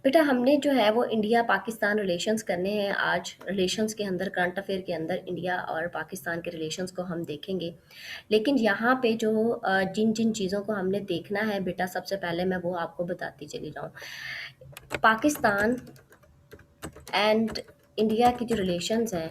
बेटा हमने जो है वो इंडिया पाकिस्तान रिलेशंस करने हैं आज। रिलेशंस के अंदर, करंट अफेयर के अंदर इंडिया और पाकिस्तान के रिलेशंस को हम देखेंगे। लेकिन यहाँ पे जो जिन जिन चीज़ों को हमने देखना है बेटा, सबसे पहले मैं वो आपको बताती चली जाऊँ। पाकिस्तान एंड इंडिया की जो रिलेशंस हैं,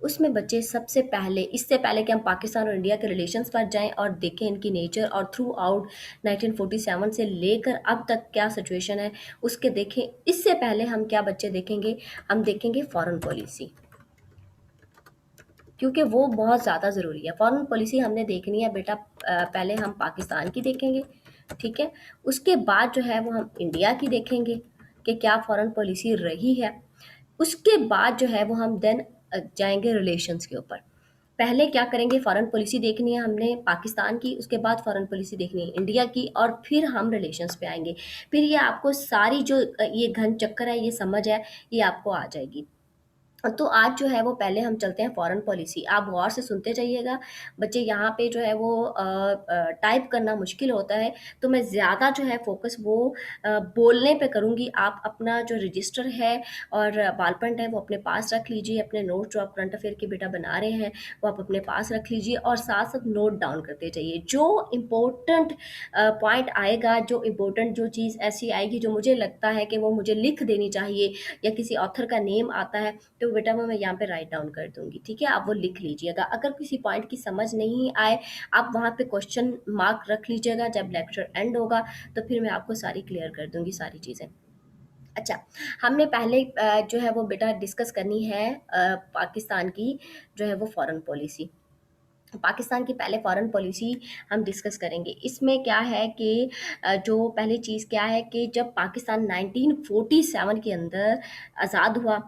उसमें बच्चे सबसे पहले, इससे पहले कि हम पाकिस्तान और इंडिया के रिलेशंस पर जाएं और देखें इनकी नेचर और थ्रू आउट 1947 से लेकर अब तक क्या सिचुएशन है, उसके देखें। इससे पहले हम क्या बच्चे देखेंगे, हम देखेंगे फॉरेन पॉलिसी, क्योंकि वो बहुत ज़्यादा ज़रूरी है। फॉरेन पॉलिसी हमने देखनी है बेटा, पहले हम पाकिस्तान की देखेंगे, ठीक है। उसके बाद जो है वो हम इंडिया की देखेंगे कि क्या फॉरेन पॉलिसी रही है। उसके बाद जो है वो हम देन जाएंगे रिलेशंस के ऊपर। पहले क्या करेंगे, फॉरेन पॉलिसी देखनी है हमने पाकिस्तान की, उसके बाद फॉरेन पॉलिसी देखनी है इंडिया की, और फिर हम रिलेशंस पे आएंगे। फिर ये आपको सारी जो ये घन चक्कर है, ये समझ है, ये आपको आ जाएगी। तो आज जो है वो पहले हम चलते हैं फॉरेन पॉलिसी। आप गौर से सुनते जाइएगा बच्चे, यहाँ पे जो है वो टाइप करना मुश्किल होता है, तो मैं ज़्यादा जो है फोकस वो बोलने पे करूँगी। आप अपना जो रजिस्टर है और बॉल पेन है वो अपने पास रख लीजिए। अपने नोट जो आप करंट अफेयर के बेटा बना रहे हैं वो आप अपने पास रख लीजिए, और साथ साथ नोट डाउन करते जाइए। जो इम्पोर्टेंट पॉइंट आएगा, जो इम्पोर्टेंट जो चीज़ ऐसी आएगी जो मुझे लगता है कि वो मुझे लिख देनी चाहिए, या किसी ऑथर का नेम आता है, तो बेटा वो मैं यहाँ पे राइट डाउन कर दूंगी, ठीक है। आप वो लिख लीजिएगा। अगर किसी पॉइंट की समझ नहीं आए, आप वहाँ पे क्वेश्चन मार्क रख लीजिएगा। जब लेक्चर एंड होगा तो फिर मैं आपको सारी क्लियर कर दूंगी सारी चीज़ें। अच्छा, हमने पहले जो है वो बेटा डिस्कस करनी है पाकिस्तान की जो है वो फॉरेन पॉलिसी। पाकिस्तान की पहले फॉरेन पॉलिसी हम डिस्कस करेंगे। इसमें क्या है कि जो पहली चीज़ क्या है कि जब पाकिस्तान 1947 के अंदर आज़ाद हुआ,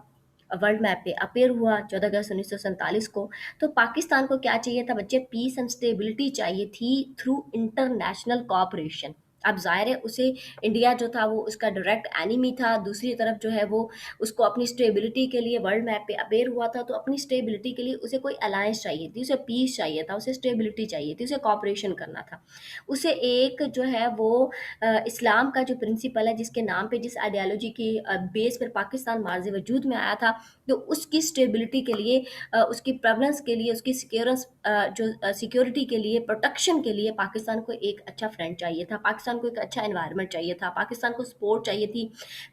वर्ल्ड मैप पे अपीयर हुआ 14 अगस्त 1947 को, तो पाकिस्तान को क्या चाहिए था बच्चे, पीस एंड स्टेबिलिटी चाहिए थी थ्रू इंटरनेशनल कॉपरेशन। अब ज़ाहिर है उसे, इंडिया जो था वो उसका डायरेक्ट एनिमी था। दूसरी तरफ जो है वो उसको अपनी स्टेबिलिटी के लिए वर्ल्ड मैप पे अपेयर हुआ था, तो अपनी स्टेबिलिटी के लिए उसे कोई अलायंस चाहिए थी, उसे पीस चाहिए था, उसे स्टेबिलिटी चाहिए थी, उसे कॉपरेशन करना था। उसे एक जो है वो इस्लाम का जो प्रिंसिपल है, जिसके नाम पे, जिस आइडियोलॉजी के बेस पर पाकिस्तान मार्ज वजूद में आया था, तो उसकी स्टेबिलिटी के लिए, उसकी प्रेवलेंस के लिए, उसकी सिक्योरेंस, जो सिक्योरिटी के लिए, प्रोटेक्शन के लिए पाकिस्तान को एक अच्छा फ्रेंड चाहिए था, पाकिस्तान को एक अच्छा एनवायरनमेंट चाहिए था, पाकिस्तान को सपोर्ट चाहिए थी,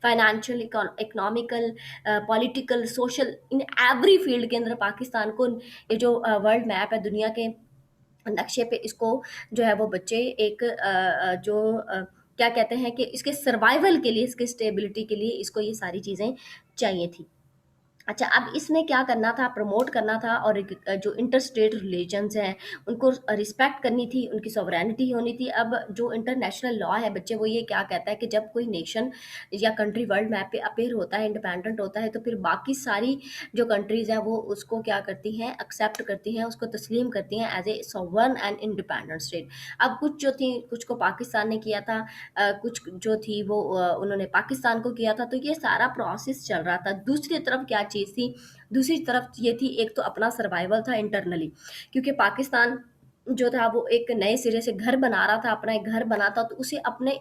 financial, economical, political, social, in every field के अंदर पाकिस्तान को, ये जो वर्ल्ड मैप है दुनिया के नक्शे पे, इसको जो है वो बच्चे एक क्या कहते हैं कि इसके सर्वाइवल के लिए, इसके स्टेबिलिटी के लिए इसको ये सारी चीज़ें चाहिए थी। अच्छा, अब इसने क्या करना था, प्रमोट करना था, और एक जो इंटर स्टेट रिलीजन्स हैं उनको रिस्पेक्ट करनी थी, उनकी सॉवरेनिटी होनी थी। अब जो इंटरनेशनल लॉ है बच्चे, वो ये क्या कहता है कि जब कोई नेशन या कंट्री वर्ल्ड मैप पे अपेयर होता है, इंडिपेंडेंट होता है, तो फिर बाकी सारी जो कंट्रीज़ हैं वो उसको क्या करती हैं, एक्सेप्ट करती हैं, उसको तस्लीम करती हैं as a sovereign and independent state. अब कुछ जो थी, कुछ को पाकिस्तान ने किया था, कुछ जो थी वो उन्होंने पाकिस्तान को किया था, तो ये सारा प्रोसेस चल रहा था। दूसरी तरफ क्या चीज़ थी, दूसरी तरफ ये थी, एक तो अपना सर्वाइवल था इंटरनली, क्योंकि पाकिस्तान जो था वो एक नए सिरे से घर बना रहा था, अपना एक घर बना था, तो उसे अपने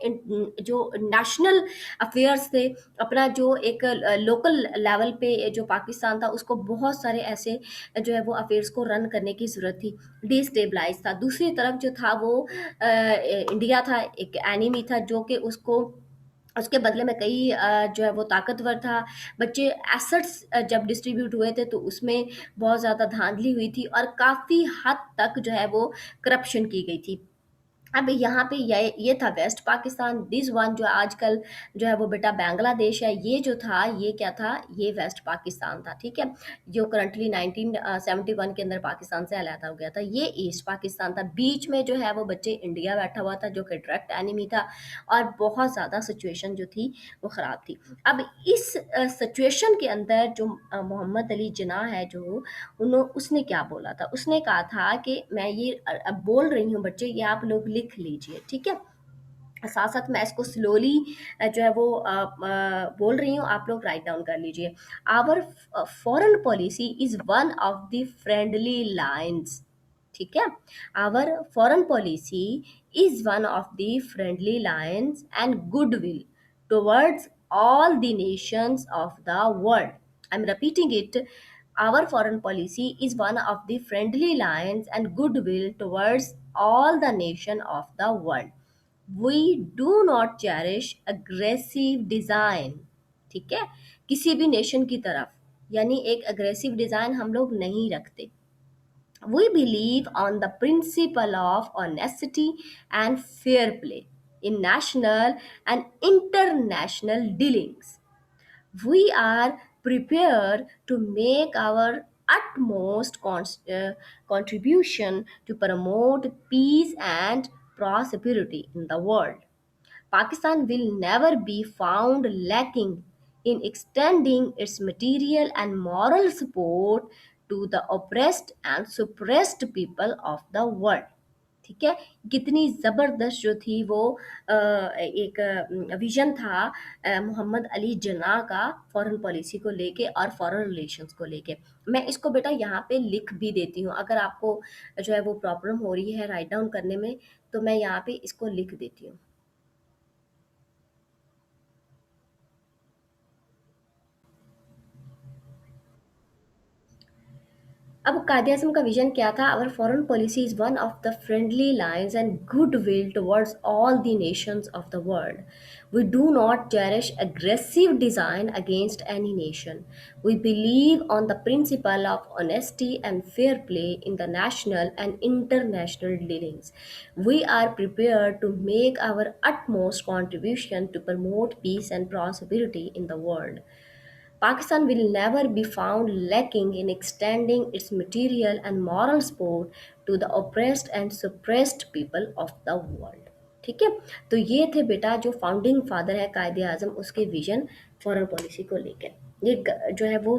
जो नेशनल अफेयर्स थे, अपना जो एक लोकल लेवल पे जो पाकिस्तान था, उसको बहुत सारे ऐसे जो है वो अफेयर्स को रन करने की ज़रूरत थी। डिस्टेबलाइज था। दूसरी तरफ जो था वो इंडिया था, एक एनिमी था, जो कि उसको, उसके बदले में कई जो है वो ताकतवर था। बच्चे एसेट्स जब डिस्ट्रीब्यूट हुए थे तो उसमें बहुत ज़्यादा धांधली हुई थी, और काफ़ी हद तक जो है वो करप्शन की गई थी। अब यहाँ पे ये था वेस्ट पाकिस्तान। दिस वन जो आजकल जो है वो बेटा बांग्लादेश है, ये जो था ये क्या था, ये वेस्ट पाकिस्तान था, ठीक है। जो करंटली 1971 के अंदर पाकिस्तान से अलहदा हो गया था, ये ईस्ट पाकिस्तान था। बीच में जो है वो बच्चे इंडिया बैठा हुआ था, जो कि डायरेक्ट एनिमी था, और बहुत ज़्यादा सिचुएशन जो थी वो ख़राब थी। अब इस सिचुएशन के अंदर जो मोहम्मद अली जिन्ना है, जो उसने क्या बोला था, उसने कहा था कि मैं ये अब बोल रही हूँ बच्चे, ये आप लोग लिख लीजिए, ठीक है। साथ साथ मैं इसको स्लोली जो है वो बोल रही हूँ, आप लोग राइट डाउन कर लीजिए। Our foreign policy is one of the friendly lines, ठीक है। Our foreign policy is one of the friendly lines and goodwill towards all the nations of the world. I'm repeating it. Our foreign policy is one of the friendly lines and goodwill towards all the nation of the world. We do not cherish aggressive design. ठीक है, किसी भी nation की तरफ, यानी एक aggressive design हम लोग नहीं रखते. We believe on the principle of honesty and fair play in national and international dealings. We are prepared to make our utmost contribution to promote peace and prosperity in the world. Pakistan will never be found lacking in extending its material and moral support to the oppressed and suppressed people of the world. ठीक है, कितनी ज़बरदस्त जो थी वो एक vision था मोहम्मद अली जिन्ना का फॉरेन पॉलिसी को लेके और फॉरेन रिलेशंस को लेके. मैं इसको बेटा यहाँ पे लिख भी देती हूँ, अगर आपको जो है वो प्रॉब्लम हो रही है राइट डाउन करने में, तो मैं यहाँ पे इसको लिख देती हूँ. अब कायदे-ए-आज़म का विज़न क्या था? Our foreign policy is one of the friendly lines and goodwill towards all the nations of the world. We do not cherish aggressive design against any nation. We believe on the principle of honesty and fair play in the national and international dealings. We are prepared to make our utmost contribution to promote peace and prosperity in the world. Pakistan will never be found lacking in extending its material and moral support to the oppressed and suppressed people of the world. ठीक है, तो ये थे बेटा जो founding father है कायदे आजम, उसके विजन फॉरेन पॉलिसी को लेकर. ये जो है वो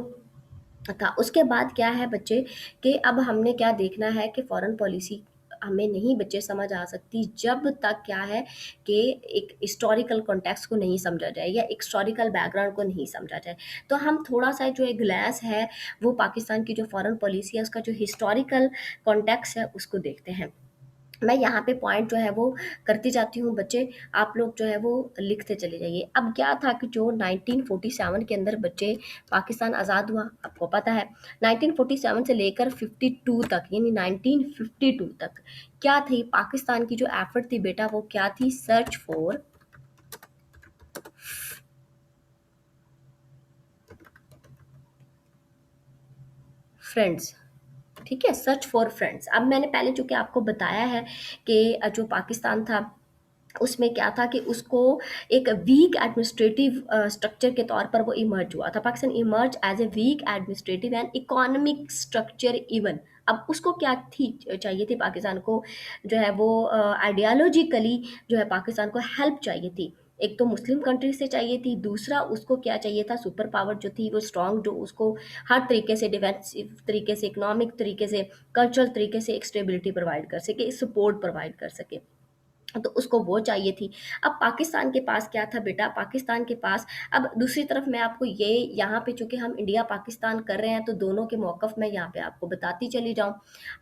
था. उसके बाद क्या है बच्चे, कि अब हमने क्या देखना है कि फॉरेन पॉलिसी हमें नहीं बच्चे समझ आ सकती जब तक क्या है कि एक हिस्टोरिकल कॉन्टेक्स्ट को नहीं समझा जाए या हिस्टोरिकल बैकग्राउंड को नहीं समझा जाए. तो हम थोड़ा सा जो एक ग्लैंस है वो पाकिस्तान की जो फॉरेन पॉलिसी है उसका जो हिस्टोरिकल कॉन्टेक्स्ट है उसको देखते हैं. मैं यहाँ पे पॉइंट जो है वो करती जाती हूँ बच्चे, आप लोग जो है वो लिखते चले जाइए. अब क्या था कि जो 1947 के अंदर बच्चे पाकिस्तान आज़ाद हुआ, आपको पता है 1947 से लेकर 52 तक, यानी 1952 तक क्या थी पाकिस्तान की जो एफर्ट थी बेटा, वो क्या थी? Search for friends. ठीक है, सर्च फॉर फ्रेंड्स. अब मैंने पहले चूंकि आपको बताया है कि जो पाकिस्तान था उसमें क्या था कि उसको एक वीक एडमिनिस्ट्रेटिव स्ट्रक्चर के तौर पर वो इमर्ज हुआ था. Pakistan emerge as a weak administrative and economic structure even. अब उसको क्या थी चाहिए थी पाकिस्तान को, जो है वो आइडियालॉजिकली जो है पाकिस्तान को हेल्प चाहिए थी. एक तो मुस्लिम कंट्री से चाहिए थी, दूसरा उसको क्या चाहिए था, सुपर पावर जो थी वो स्ट्रांग, जो उसको हर तरीके से डिफेंसिव तरीके से, इकोनॉमिक तरीके से, कल्चरल तरीके से एक स्टेबिलिटी प्रोवाइड कर सके, सपोर्ट प्रोवाइड कर सके. तो उसको वो चाहिए थी. अब पाकिस्तान के पास क्या था बेटा, पाकिस्तान के पास अब दूसरी तरफ मैं आपको ये यहाँ पे चूँकि हम इंडिया पाकिस्तान कर रहे हैं तो दोनों के मौक़िफ़ मैं यहाँ पे आपको बताती चली जाऊँ.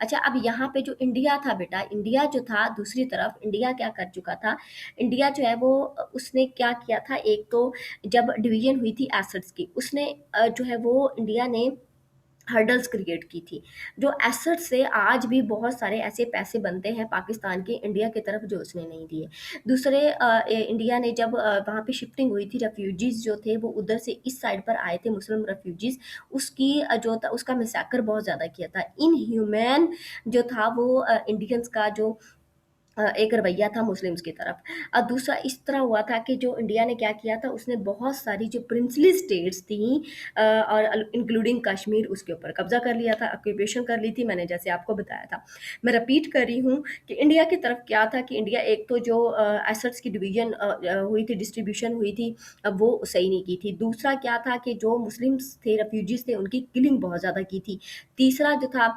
अच्छा, अब यहाँ पे जो इंडिया था बेटा, इंडिया जो था दूसरी तरफ इंडिया क्या कर चुका था, इंडिया जो है वो उसने क्या किया था, एक तो जब डिवीज़न हुई थी एसेट्स की, उसने जो है वो इंडिया ने हर्डल्स क्रिएट की थी. जो एसेट से आज भी बहुत सारे ऐसे पैसे बनते हैं पाकिस्तान के इंडिया की तरफ जो उसने नहीं दिए. दूसरे इंडिया ने जब वहाँ पे शिफ्टिंग हुई थी, रेफ्यूजीज़ जो थे वो उधर से इस साइड पर आए थे, मुस्लिम रेफ्यूजीज़, उसकी जो था उसका मैसेकर बहुत ज़्यादा किया था. इनह्यूमन जो था वो इंडियंस का जो एक रवैया था मुस्लिम्स की तरफ. और दूसरा इस तरह हुआ था कि जो इंडिया ने क्या किया था, उसने बहुत सारी जो प्रिंसली स्टेट्स थी और इंक्लूडिंग कश्मीर, उसके ऊपर कब्जा कर लिया था, ऑक्यूपेशन कर ली थी, मैंने जैसे आपको बताया था. मैं रिपीट कर रही हूँ कि इंडिया की तरफ क्या था कि इंडिया एक तो जो एसेट्स की डिवीजन हुई थी, डिस्ट्रीब्यूशन हुई थी, वो सही नहीं की थी. दूसरा क्या था कि जो मुस्लिम्स थे, रेफ्यूजीज थे, उनकी किलिंग बहुत ज़्यादा की थी. तीसरा जो था,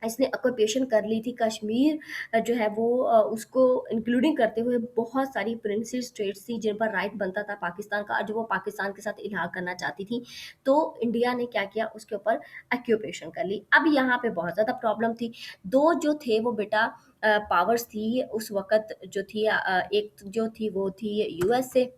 इसने ऑक्यूपेशन कर ली थी कश्मीर, जो है वो उसको इंक्लूडिंग करते हुए बहुत सारी प्रिंसिल स्टेट्स थी जिन पर राइट बनता था पाकिस्तान का, और जो वो पाकिस्तान के साथ इलाहा करना चाहती थी. तो इंडिया ने क्या किया, उसके ऊपर ऑक्यूपेशन कर ली. अब यहाँ पे बहुत ज़्यादा प्रॉब्लम थी. दो जो थे वो बेटा पावर्स थी उस वक़्त जो थी, एक जो थी वो थी यूएसए,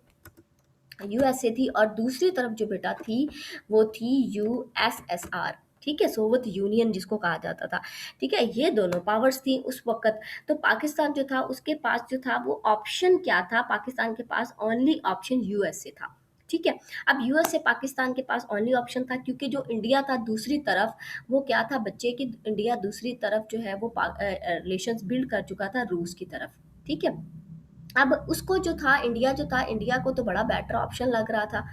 यूएसए थी, और दूसरी तरफ जो बेटा थी वो थी यूएसएसआर, ठीक है, सोवियत यूनियन जिसको कहा जाता था। ठीक है, ये दोनों पावर्स थी उस वक्त। तो पाकिस्तान जो था उसके पास जो था वो ऑप्शन क्या था, पाकिस्तान के पास ओनली ऑप्शन यूएसए था। ठीक है, अब यूएसए पाकिस्तान के पास ओनली ऑप्शन था, क्योंकि जो इंडिया था दूसरी तरफ, वो क्या था बच्चे की, इंडिया दूसरी तरफ जो है वो रिलेशंस बिल्ड कर चुका था रूस की तरफ। ठीक है, अब उसको जो था, इंडिया जो था, इंडिया को तो बड़ा बेटर ऑप्शन लग रहा था।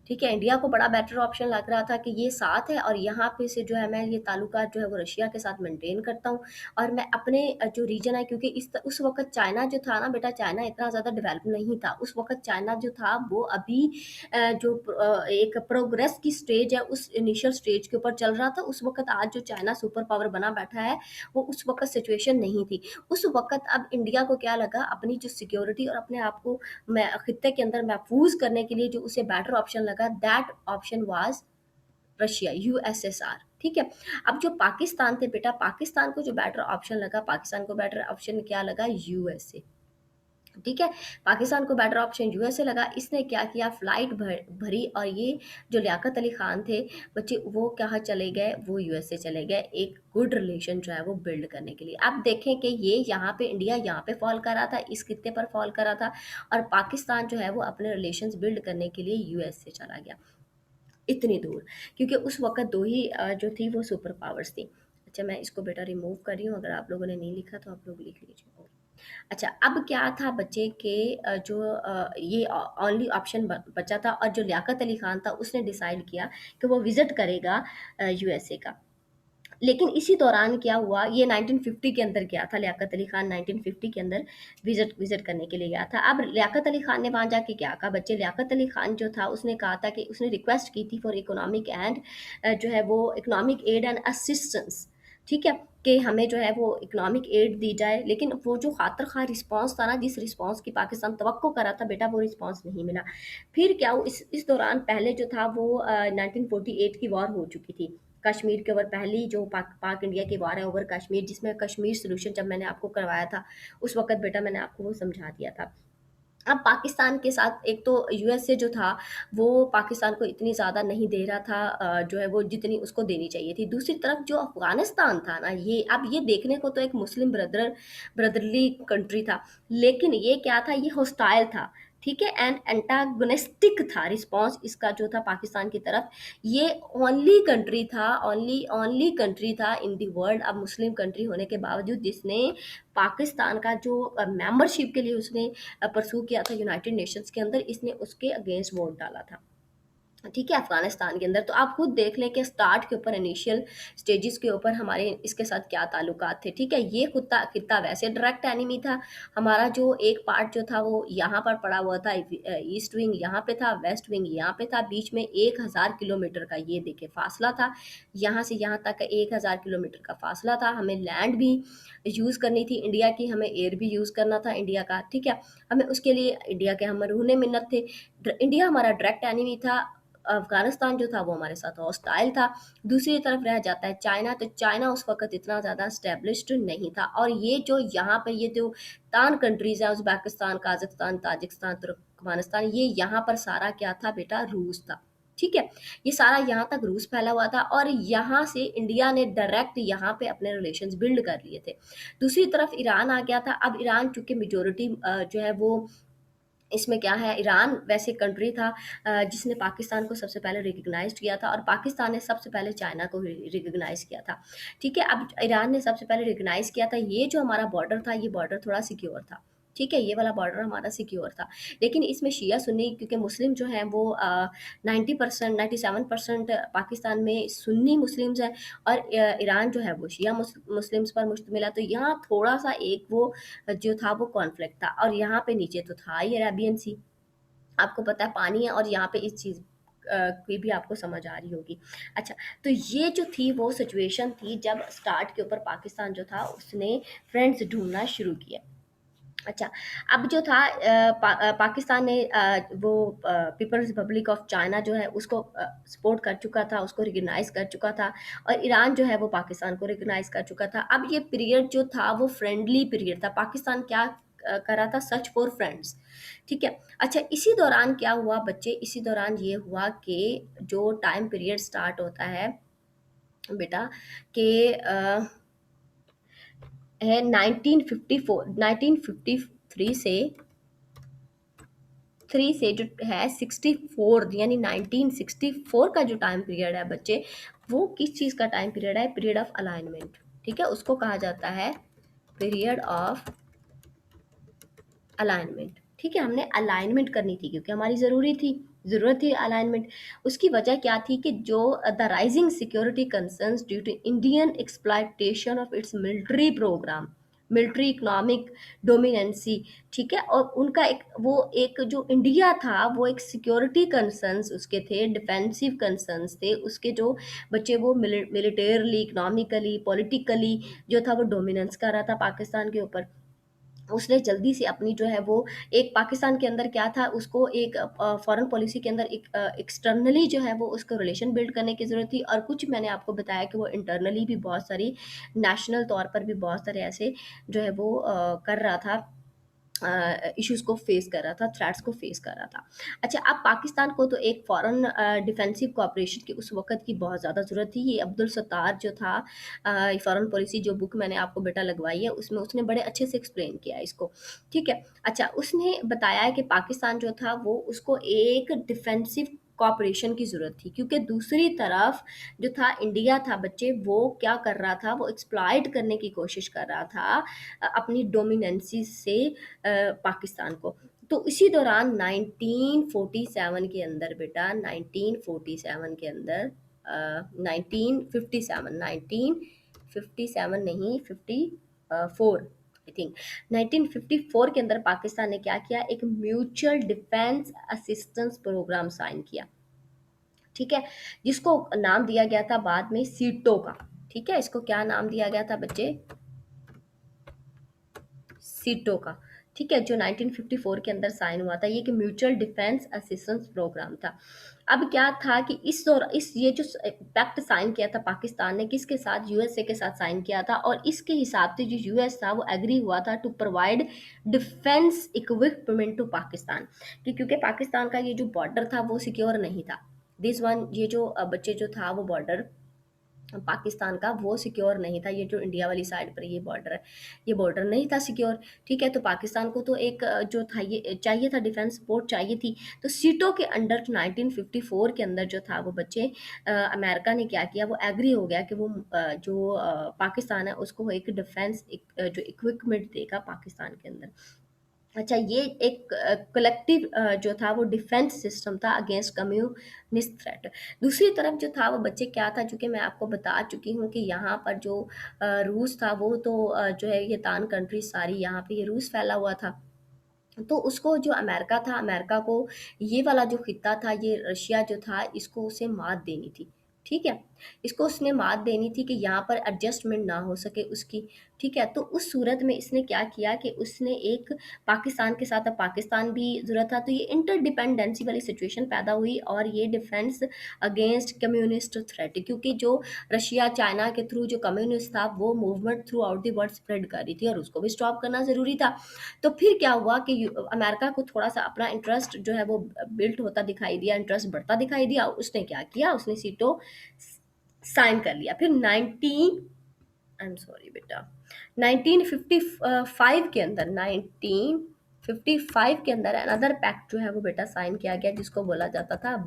ठीक है, इंडिया को बड़ा बेटर ऑप्शन लग रहा था कि ये साथ है, और यहाँ पे से जो है मैं ये ताल्लुकात जो है वो रशिया के साथ मेंटेन करता हूँ, और मैं अपने जो रीजन है, क्योंकि उस वक्त चाइना जो था ना बेटा, चाइना इतना ज़्यादा डेवलप नहीं था उस वक्त। चाइना जो था वो अभी एक प्रोग्रेस की स्टेज है, उस इनिशियल स्टेज के ऊपर चल रहा था उस वक्त। आज जो चाइना सुपर पावर बना बैठा है, वो उस वक्त सिचुएशन नहीं थी उस वक्त। अब इंडिया को क्या लगा, अपनी जो सिक्योरिटी और अपने आप को मैं खित्ते के अंदर महफूज करने के लिए जो उसे बेटर ऑप्शन लगा, that option was Russia, USSR. ठीक है, अब जो पाकिस्तान थे बेटा, पाकिस्तान को जो बेटर ऑप्शन लगा, पाकिस्तान को बेटर ऑप्शन क्या लगा, यूएसए। ठीक है, पाकिस्तान को बेटर ऑप्शन यूएसए लगा। इसने क्या किया, फ्लाइट भरी, और ये जो लियाकत अली खान थे बच्चे, वो कहाँ चले गए, वो यूएसए चले गए, एक गुड रिलेशन जो है वो बिल्ड करने के लिए। अब देखें कि ये यहाँ पे, इंडिया यहाँ पे फॉल कर रहा था, इस खित्ते पर फॉल कर रहा था, और पाकिस्तान जो है वो अपने रिलेशंस बिल्ड करने के लिए यूएसए चला गया इतनी दूर, क्योंकि उस वक्त दो ही जो थी वो सुपर पावर्स थी। अच्छा, मैं इसको बेटा रिमूव कर रही हूँ, अगर आप लोगों ने नहीं लिखा तो आप लोग लिख लीजिए। अच्छा, अब क्या था बच्चे के ये ओनली ऑप्शन बचा था, और जो लियाकत अली खान था उसने डिसाइड किया कि वो विजिट करेगा यूएसए का। लेकिन इसी दौरान क्या हुआ, ये 1950 के अंदर गया था लियाकत अली खान, 1950 के अंदर विजिट विजिट करने के लिए गया था। अब लियाकत अली खान ने वहाँ जाके क्या कहा बच्चे, लियाकत अली खान जो था उसने कहा था कि उसने रिक्वेस्ट की थी फॉर इकोनॉमिक एंड जो है वो इकोनॉमिक एड एंड असिस्टेंस। ठीक है, कि हमें जो है वो इकोनॉमिक एड दी जाए, लेकिन वो जो खातर खा रिस्पांस था ना, जिस रिस्पांस की पाकिस्तान तवक्को करा था बेटा, वो रिस्पांस नहीं मिला। फिर क्या हुआ, इस दौरान पहले जो था वो 1948 की वॉर हो चुकी थी कश्मीर के ऊपर, पहली जो पाक इंडिया की वार है ओवर कश्मीर, जिसमें कश्मीर सोल्यूशन जब मैंने आपको करवाया था उस वक्त बेटा मैंने आपको वो समझा दिया था। अब पाकिस्तान के साथ एक तो यूएसए जो था वो पाकिस्तान को इतनी ज़्यादा नहीं दे रहा था जो है वो जितनी उसको देनी चाहिए थी। दूसरी तरफ जो अफ़गानिस्तान था ना, ये अब ये देखने को तो एक मुस्लिम ब्रदरली कंट्री था, लेकिन ये क्या था, ये हॉस्टाइल था। ठीक है, एंड एंटागोनिस्टिक था रिस्पांस इसका जो था पाकिस्तान की तरफ। ये ओनली कंट्री था, ओनली ओनली कंट्री था इन द वर्ल्ड, अब मुस्लिम कंट्री होने के बावजूद, जिसने पाकिस्तान का जो मेंबरशिप के लिए उसने परसू किया था यूनाइटेड नेशंस के अंदर, इसने उसके अगेंस्ट वोट डाला था। ठीक है, अफगानिस्तान के अंदर। तो आप खुद देख लें कि स्टार्ट के ऊपर, इनिशियल स्टेजेस के ऊपर हमारे इसके साथ क्या ताल्लुकात थे। ठीक है, ये खुदा खिता वैसे डायरेक्ट एनिमी था हमारा, जो एक पार्ट जो था वो यहाँ पर पड़ा हुआ था, ईस्ट विंग यहाँ पे था, वेस्ट विंग यहाँ पे था, बीच में 1000 किलोमीटर का ये देखे फासला था, यहाँ से यहाँ तक 1000 किलोमीटर का फासला था। हमें लैंड भी यूज़ करनी थी इंडिया की, हमें एयर भी यूज़ करना था इंडिया का। ठीक है, हमें उसके लिए इंडिया के हम रूने मिन्नत थे। इंडिया हमारा डायरेक्ट एनिमी था, अफगानिस्तान जो था वो हमारे साथ हॉस्टाइल था। दूसरी तरफ रह जाता है चाइना, तो चाइना उस वक्त इतना ज़्यादा स्टैब्लिश्ड नहीं था, और ये जो यहाँ पे ये जो तान कंट्रीज़ हैं, उज़्बेकिस्तान, काज़ाख्स्तान, ताजिकिस्तान, तुर्कमानिस्तान, ये यहाँ पर सारा क्या था बेटा, रूस था। ठीक है, ये सारा यहाँ तक रूस फैला हुआ था, और यहाँ से इंडिया ने डायरेक्ट यहाँ पे अपने रिलेशंस बिल्ड कर लिए थे। दूसरी तरफ ईरान आ गया था। अब ईरान चूँकि मेजॉरिटी जो है वो, इसमें क्या है, ईरान वैसे कंट्री था जिसने पाकिस्तान को सबसे पहले रिकग्नाइज़ किया था, और पाकिस्तान ने सबसे पहले चाइना को रिकग्नाइज़ किया था। ठीक है, अब ईरान ने सबसे पहले रिकग्नाइज़ किया था। ये जो हमारा बॉर्डर था, ये बॉर्डर थोड़ा सिक्योर था। ठीक है, ये वाला बॉर्डर हमारा सिक्योर था, लेकिन इसमें शिया सुन्नी, क्योंकि मुस्लिम जो हैं वो 90% 97% पाकिस्तान में सुन्नी मुस्लिम्स हैं, और ईरान जो है वो शिया मुस्लिम्स पर मुश्तमिल है। तो यहाँ थोड़ा सा एक वो जो था वो कॉन्फ्लिक्ट था, और यहाँ पे नीचे तो था ही अरेबियन सी, आपको पता है पानी है, और यहाँ पे इस चीज़ की भी आपको समझ आ रही होगी। अच्छा, तो ये जो थी वो सिचुएशन थी जब स्टार्ट के ऊपर पाकिस्तान जो था उसने फ्रेंड्स ढूंढना शुरू किया। अच्छा, अब जो था पाकिस्तान ने वो पीपल्स रिपब्लिक ऑफ चाइना जो है उसको सपोर्ट कर चुका था, उसको रिकग्नाइज़ कर चुका था, और ईरान जो है वो पाकिस्तान को रिकग्नाइज़ कर चुका था। अब ये पीरियड जो था वो फ्रेंडली पीरियड था। पाकिस्तान क्या करा था सर्च फॉर फ्रेंड्स, ठीक है। अच्छा, इसी दौरान क्या हुआ बच्चे, इसी दौरान ये हुआ कि जो टाइम पीरियड स्टार्ट होता है बेटा कि है 1954, 1953 से 3 से जो है 64 यानी 1964 का जो टाइम पीरियड है बच्चे, वो किस चीज़ का टाइम पीरियड है? पीरियड ऑफ अलाइनमेंट, ठीक है, उसको कहा जाता है पीरियड ऑफ अलाइनमेंट, ठीक है। हमने अलाइनमेंट करनी थी क्योंकि हमारी ज़रूरत थी अलाइनमेंट। उसकी वजह क्या थी कि जो the rising security concerns due to Indian exploitation of its military programme, military economic dominancy, ठीक है। और उनका एक जो इंडिया था वो एक सिक्योरिटी कंसर्न्स उसके थे, डिफेंसिव कंसर्न्स थे उसके, जो बच्चे वो मिलिटरली, इकोनॉमिकली, पॉलिटिकली जो था वो डोमिनेंस कर रहा था पाकिस्तान के ऊपर। उसने जल्दी से अपनी जो है वो एक पाकिस्तान के अंदर क्या था, उसको एक फॉरेन पॉलिसी के अंदर एक एक्सटर्नली जो है वो उसको रिलेशन बिल्ड करने की ज़रूरत थी, और कुछ मैंने आपको बताया कि वो इंटरनली भी बहुत सारी, नेशनल तौर पर भी बहुत सारे ऐसे जो है वो कर रहा था, इश्यूज़ को फेस कर रहा था, थ्रेट्स को फेस कर रहा था। अच्छा, अब पाकिस्तान को तो एक फ़ॉरेन डिफेंसिव कोऑपरेशन की उस वक़्त की बहुत ज़्यादा ज़रूरत थी। ये अब्दुल सत्तार जो था, फ़ॉरेन पॉलिसी जो बुक मैंने आपको बेटा लगवाई है, उसमें उसने बड़े अच्छे से एक्सप्लेन किया है इसको, ठीक है। अच्छा, उसने बताया है कि पाकिस्तान जो था वो उसको एक डिफेंसिव कोऑपरेशन की ज़रूरत थी, क्योंकि दूसरी तरफ जो था इंडिया था बच्चे, वो क्या कर रहा था, वो एक्सप्लॉइट करने की कोशिश कर रहा था अपनी डोमिनेंसी से पाकिस्तान को। तो इसी दौरान 1947 के अंदर बेटा, 1947 के अंदर 1957 नहीं, 54 आई थिंक, 1954 के अंदर पाकिस्तान ने क्या किया, एक mutual defence assistance programme sign किया, ठीक है, जिसको नाम दिया गया था बाद में सीटो का, ठीक है। इसको क्या नाम दिया गया था बच्चे? सीटो का, ठीक है, जो 1954 के अंदर साइन हुआ था। ये कि म्यूचुअल डिफेंस असिस्टेंस प्रोग्राम था। अब क्या था कि इस ये जो पैक्ट साइन किया था पाकिस्तान ने, किसके साथ? यूएसए के साथ साइन किया था, और इसके हिसाब से जो यूएस था वो एग्री हुआ था to provide defence equipment to Pakistan, क्योंकि पाकिस्तान का ये जो बॉर्डर था वो सिक्योर नहीं था। दिस वन, ये जो बच्चे जो था वो बॉर्डर पाकिस्तान का वो सिक्योर नहीं था। ये जो इंडिया वाली साइड पर ये बॉर्डर है, ये बॉर्डर नहीं था सिक्योर, ठीक है। तो पाकिस्तान को तो एक जो था ये चाहिए था, डिफेंस सपोर्ट चाहिए थी। तो सीटो के अंडर 1954 के अंदर जो था वो बच्चे, अमेरिका ने क्या किया, वो एग्री हो गया कि वो जो पाकिस्तान है उसको एक डिफेंस जो इक्विपमेंट देगा पाकिस्तान के अंदर। अच्छा, ये एक कलेक्टिव जो था वो डिफेंस सिस्टम था अगेंस्ट कम्युनिस्ट थ्रेट। दूसरी तरफ जो था वो बच्चे क्या था, चूँकि मैं आपको बता चुकी हूँ कि यहाँ पर जो रूस था वो तो जो है ये तान कंट्रीज़ सारी यहाँ पे ये रूस फैला हुआ था। तो उसको जो अमेरिका था, अमेरिका को ये वाला जो खित्ता था, ये रशिया जो था, इसको उसे मात देनी थी, ठीक है? इसको उसने मात देनी थी कि यहाँ पर एडजस्टमेंट ना हो सके उसकी, ठीक है? तो उस सूरत में इसने क्या किया कि उसने एक पाकिस्तान के साथ, अब पाकिस्तान भी ज़रूरत था, तो ये इंटरडिपेंडेंसी वाली सिचुएशन पैदा हुई, और ये डिफेंस अगेंस्ट कम्युनिस्ट थ्रेट, क्योंकि जो रशिया, चाइना के थ्रू जो कम्युनिस्ट था वो movement through out the world spread कर रही थी, और उसको भी स्टॉप करना ज़रूरी था। तो फिर क्या हुआ कि अमेरिका को थोड़ा-सा अपना इंटरेस्ट जो है वो बिल्ट होता दिखाई दिया, इंटरेस्ट बढ़ता दिखाई दिया। उसने क्या किया, उसने सीटो साइन कर लिया। फिर 19 आई एम सॉरी बेटा, 1955 के अंदर, 1955 के अंदर अनदर पैक्ट जो है वो बेटा साइन किया गया, जिसको बोला जाता था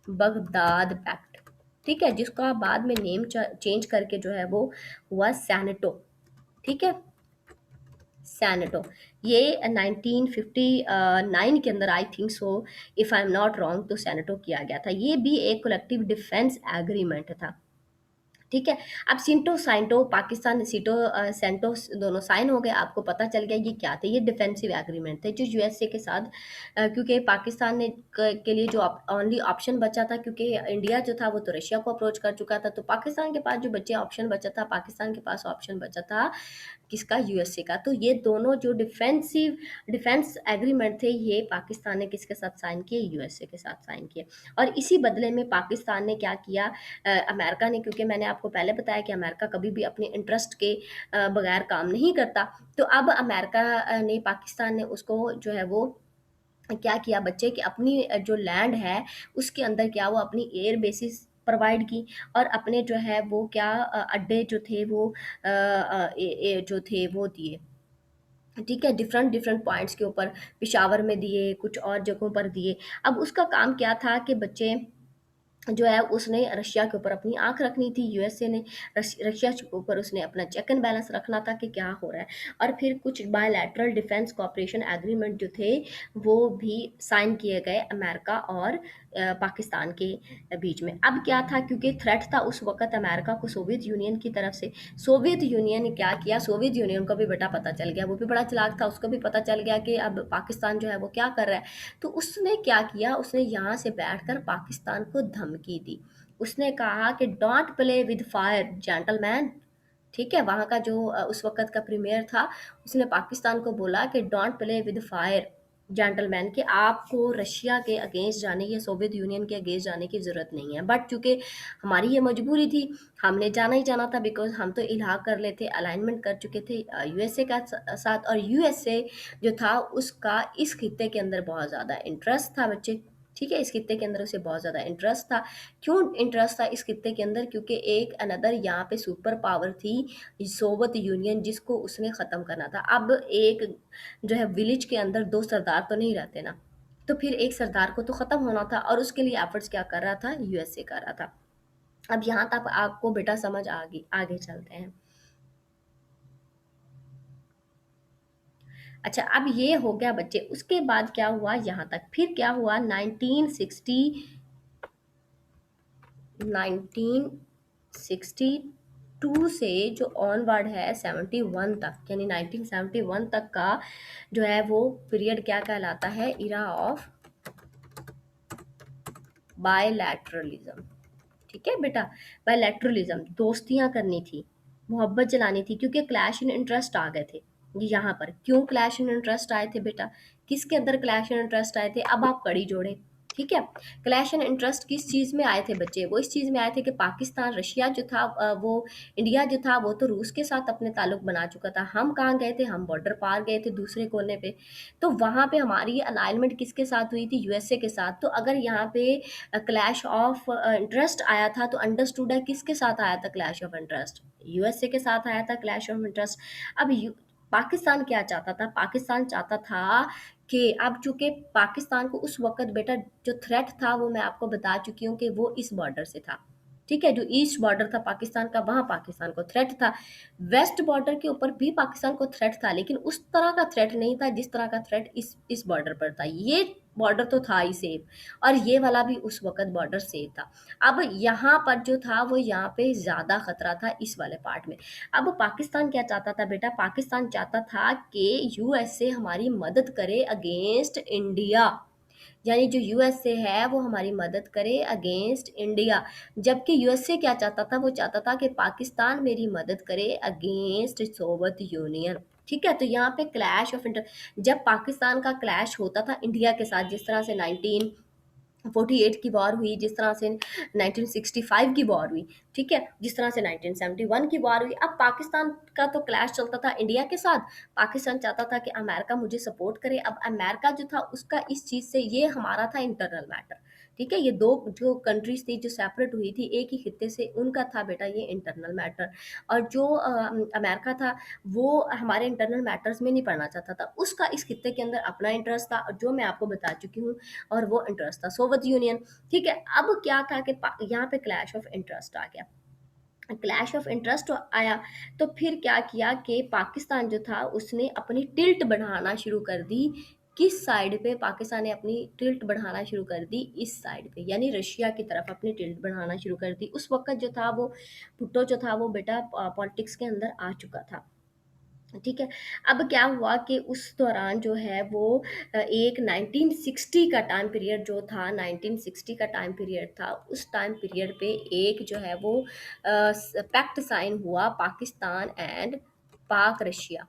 बगदाद पैक्ट, ठीक है, जिसका बाद में नेम चेंज करके जो है वो हुआ सैनेटो, ठीक है, सैनेटो। ये 1959 के अंदर I think so, if I am not wrong, तो सैनेटो किया गया था। ये भी एक कलेक्टिव डिफेंस एग्रीमेंट था, ठीक है। अब सिंटो साइंटो, पाकिस्तान सीटो सेंटो दोनों साइन हो गए, आपको पता चल गया ये क्या थे, ये डिफेंसिव एग्रीमेंट थे जो यूएसए के साथ, क्योंकि पाकिस्तान ने के लिए जो ओनली ऑप्शन बचा था, क्योंकि इंडिया जो था वो तो रशिया को अप्रोच कर चुका था, तो पाकिस्तान के पास जो बचे ऑप्शन बचा था, पाकिस्तान के पास ऑप्शन बचा था किसका, यूएसए का। तो ये दोनों जो डिफेंस एग्रीमेंट थे, ये पाकिस्तान ने किसके साथ साइन किए, यूएसए के साथ साइन किए। और इसी बदले में पाकिस्तान ने क्या किया, अमेरिका ने, क्योंकि मैंने आपको पहले बताया कि अमेरिका कभी भी अपने इंटरेस्ट के बगैर काम नहीं करता, तो अब अमेरिका ने, पाकिस्तान ने उसको जो है वो क्या किया बच्चे, कि अपनी जो लैंड है उसके अंदर क्या, वो अपनी एयर बेसिस प्रोवाइड की, और अपने जो है वो क्या, अड्डे जो थे वो जो थे वो दिए। ठीक है, डिफरेंट डिफरेंट पॉइंट्स के ऊपर, पिशावर में दिए, कुछ और जगहों पर दिए। अब उसका काम क्या था कि बच्चे जो है उसने रशिया के ऊपर अपनी आंख रखनी थी, यूएसए ने रशिया के ऊपर उसने अपना चेक एंड बैलेंस रखना था कि क्या हो रहा है। और फिर कुछ बायलैटरल डिफेंस कोऑपरेशन एग्रीमेंट जो थे वो भी साइन किए गए अमेरिका और पाकिस्तान के बीच में। अब क्या था, क्योंकि थ्रेट था उस वक्त अमेरिका को सोवियत यूनियन की तरफ से। सोवियत यूनियन ने क्या किया, सोवियत यूनियन को भी बेटा पता चल गया, वो भी बड़ा चालाक था, उसको भी पता चल गया कि अब पाकिस्तान जो है वो क्या कर रहा है। तो उसने क्या किया, उसने यहाँ से बैठकर पाकिस्तान को धमकी दी। उसने कहा कि don't play with fire gentleman. ठीक है, वहाँ का जो उस वक़्त का प्रीमियर था, उसने पाकिस्तान को बोला कि don't play with fire gentleman, कि आपको रशिया के अगेंस्ट जाने या सोवियत यूनियन के अगेंस्ट जाने की ज़रूरत नहीं है। बट चूँकि हमारी ये मजबूरी थी, हमने जाना ही जाना था, बिकॉज़ हम तो इल्हाक कर लेते, अलाइनमेंट कर चुके थे यूएसए का साथ। और यूएसए जो था उसका इस खित्ते के अंदर बहुत ज़्यादा इंटरेस्ट था बच्चे। ठीक है, इस खित्ते के अंदर उसे बहुत ज़्यादा इंटरेस्ट था। क्यों इंटरेस्ट था इस खित्ते के अंदर, क्योंकि एक अनदर यहाँ पे सुपर पावर थी सोवियत यूनियन, जिसको उसने ख़त्म करना था। अब एक जो है विलेज के अंदर दो सरदार तो नहीं रहते ना, तो फिर एक सरदार को तो ख़त्म होना था, और उसके लिए एफर्ट्स क्या कर रहा था, यूएसए कर रहा था। अब यहाँ तक आपको बेटा समझ आ गई, आगे चलते हैं। अच्छा, अब ये हो गया बच्चे, उसके बाद क्या हुआ यहाँ तक, फिर क्या हुआ 1962 से जो ऑनवर्ड है 71 तक, यानी 1971 तक का जो है वो पीरियड क्या कहलाता है, इरा ऑफ बायलैटरलिज्म। ठीक है बेटा, बायलैटरलिज्म, दोस्तियां करनी थी, मोहब्बत जलानी थी, क्योंकि क्लैश इन इंटरेस्ट आ गए थे। ये यहाँ पर क्यों क्लैश इन इंटरेस्ट आए थे बेटा, किसके अंदर क्लैश इन इंटरेस्ट आए थे, अब आप कड़ी जोड़े। ठीक है, क्लैश इन इंटरेस्ट किस चीज़ में आए थे बच्चे, वो इस चीज़ में आए थे कि पाकिस्तान, रशिया जो था वो इंडिया जो था वो तो रूस के साथ अपने ताल्लुक बना चुका था। हम कहाँ गए थे, हम बॉर्डर पार गए थे दूसरे कोने पे। तो वहाँ पे हमारी अलाइनमेंट किसके साथ हुई थी, यूएसए के साथ। तो अगर यहाँ पे क्लैश ऑफ इंटरेस्ट आया था, तो अंडरस्टूड है किसके साथ आया था क्लैश ऑफ इंटरेस्ट, यूएसए के साथ आया था क्लैश ऑफ इंटरेस्ट। अब पाकिस्तान क्या चाहता था, पाकिस्तान चाहता था कि अब चूंकि पाकिस्तान को उस वक्त बेटा जो थ्रेट था वो मैं आपको बता चुकी हूँ कि वो इस बॉर्डर से था। ठीक है, जो ईस्ट बॉर्डर था पाकिस्तान का, वहां पाकिस्तान को थ्रेट था। वेस्ट बॉर्डर के ऊपर भी पाकिस्तान को थ्रेट था, लेकिन उस तरह का थ्रेट नहीं था जिस तरह का थ्रेट इस बॉर्डर पर था। ये बॉर्डर तो था ही सेफ, और ये वाला भी उस वक्त बॉर्डर सेफ था। अब यहाँ पर जो था वो यहाँ पे ज़्यादा खतरा था इस वाले पार्ट में। अब पाकिस्तान क्या चाहता था बेटा, पाकिस्तान चाहता था कि यूएसए हमारी मदद करे अगेंस्ट इंडिया, यानी जो यूएसए है वो हमारी मदद करे अगेंस्ट इंडिया। जबकि यूएसए क्या चाहता था, वो चाहता था कि पाकिस्तान मेरी मदद करे अगेंस्ट सोवियत यूनियन। ठीक है, तो यहाँ पे क्लैश ऑफ इंटर, जब पाकिस्तान का क्लैश होता था इंडिया के साथ, जिस तरह से 1948 की वॉर हुई, जिस तरह से 1965 की वॉर हुई, ठीक है, जिस तरह से 1971 की वॉर हुई। अब पाकिस्तान का तो क्लैश चलता था इंडिया के साथ, पाकिस्तान चाहता था कि अमेरिका मुझे सपोर्ट करे। अब अमेरिका जो था उसका इस चीज़ से, ये हमारा था इंटरनल मैटर। ठीक है, ये दो जो कंट्रीज थी जो सेपरेट हुई थी एक ही खित्ते से, उनका था बेटा ये इंटरनल मैटर। और जो अमेरिका था वो हमारे इंटरनल मैटर्स में नहीं पढ़ना चाहता था, उसका इस खित्ते के अंदर अपना इंटरेस्ट था, जो मैं आपको बता चुकी हूँ। और वो इंटरेस्ट था सोवियत यूनियन। ठीक है, अब क्या था कि यहाँ पे क्लैश ऑफ इंटरेस्ट आ गया। क्लैश ऑफ इंटरेस्ट आया, तो फिर क्या किया कि पाकिस्तान जो था उसने अपनी टिल्ट बढ़ाना शुरू कर दी। किस साइड पे पाकिस्तान ने अपनी टिल्ट बढ़ाना शुरू कर दी, इस साइड पे, यानी रशिया की तरफ अपनी टिल्ट बढ़ाना शुरू कर दी। उस वक्त जो था वो भुट्टो जो था वो बेटा पॉलिटिक्स के अंदर आ चुका था। ठीक है, अब क्या हुआ कि उस दौरान जो है वो एक 1960 का टाइम पीरियड जो था, 1960 का टाइम पीरियड था, उस टाइम पीरियड पे एक जो है वो पैक्ट साइन हुआ पाकिस्तान एंड पाक रशिया,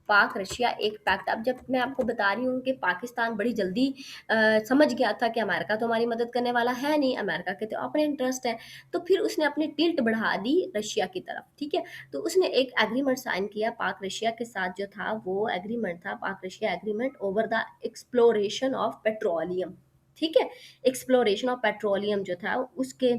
पाक रशिया एक पैक्ट। अब जब मैं आपको बता रही हूँ कि पाकिस्तान बड़ी जल्दी समझ गया था कि अमेरिका तो हमारी मदद करने वाला है नहीं, अमेरिका के तो अपने इंटरेस्ट हैं, तो फिर उसने अपनी टिल्ट बढ़ा दी रशिया की तरफ, ठीक है। तो उसने एक एग्रीमेंट साइन किया पाक रशिया के साथ, जो था वो एग्रीमेंट था पाक Russia agreement over the exploration of petroleum, ठीक है। एक्सप्लोरेशन ऑफ पेट्रोलियम जो था उसके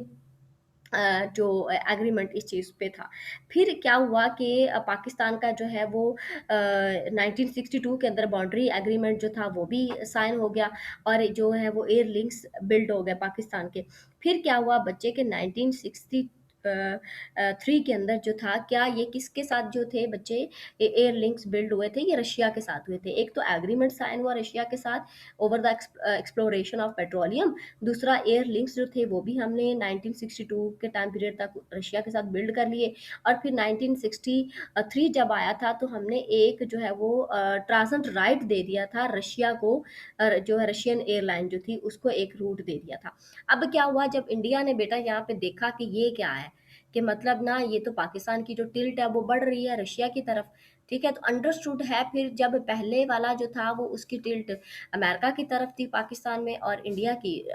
जो एग्रीमेंट इस चीज़ पे था। फिर क्या हुआ कि पाकिस्तान का जो है वो 1962 के अंदर बाउंड्री एग्रीमेंट जो था वो भी साइन हो गया, और जो है वो एयर लिंक्स बिल्ड हो गए पाकिस्तान के। फिर क्या हुआ बच्चे के 1960 थ्री के अंदर जो था, क्या ये किसके साथ जो थे बच्चे एयर लिंक्स बिल्ड हुए थे, ये रशिया के साथ हुए थे। एक तो एग्रीमेंट साइन हुआ रशिया के साथ over the exploration of petroleum, दूसरा एयर लिंक्स जो थे वो भी हमने 1962 के टाइम पीरियड तक रशिया के साथ बिल्ड कर लिए। और फिर 1963 जब आया था तो हमने एक जो है वो ट्रांजिट राइट दे दिया था रशिया को, जो है रशियन एयरलाइन जो थी उसको एक रूट दे दिया था। अब क्या हुआ जब इंडिया ने बेटा यहाँ पे देखा कि ये क्या है, कि मतलब ना ये तो पाकिस्तान की जो टिल्ट है वो बढ़ रही है रशिया की तरफ, ठीक है। तो अंडरस्टूड है फिर, जब पहले वाला जो था वो उसकी टिल्ट अमेरिका की तरफ थी पाकिस्तान में, और इंडिया की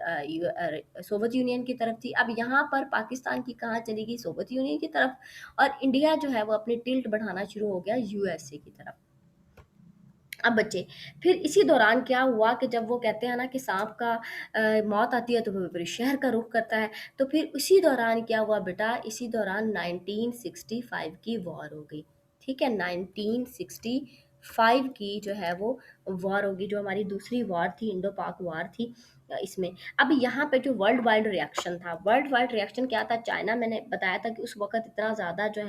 सोवियत यूनियन की तरफ थी। अब यहाँ पर पाकिस्तान की कहाँ चली गई, सोवियत यूनियन की तरफ, और इंडिया जो है वो अपनी टिल्ट बढ़ाना शुरू हो गया यूएसए की तरफ। अब बच्चे, फिर इसी दौरान क्या हुआ कि जब वो कहते हैं ना कि सांप का मौत आती है तो वो पूरे शहर का रुख करता है, तो फिर इसी दौरान क्या हुआ बेटा, इसी दौरान 1965 की वॉर हो गई, ठीक है। 1965 की जो है वो वॉर होगी, जो हमारी दूसरी वॉर थी, इंडो पाक वॉर थी। इसमें अब यहाँ पे जो वर्ल्ड वाइड रिएक्शन था, वर्ल्ड वाइड रिएक्शन क्या था, चाइना, मैंने बताया था कि उस वक्त इतना ज़्यादा जो है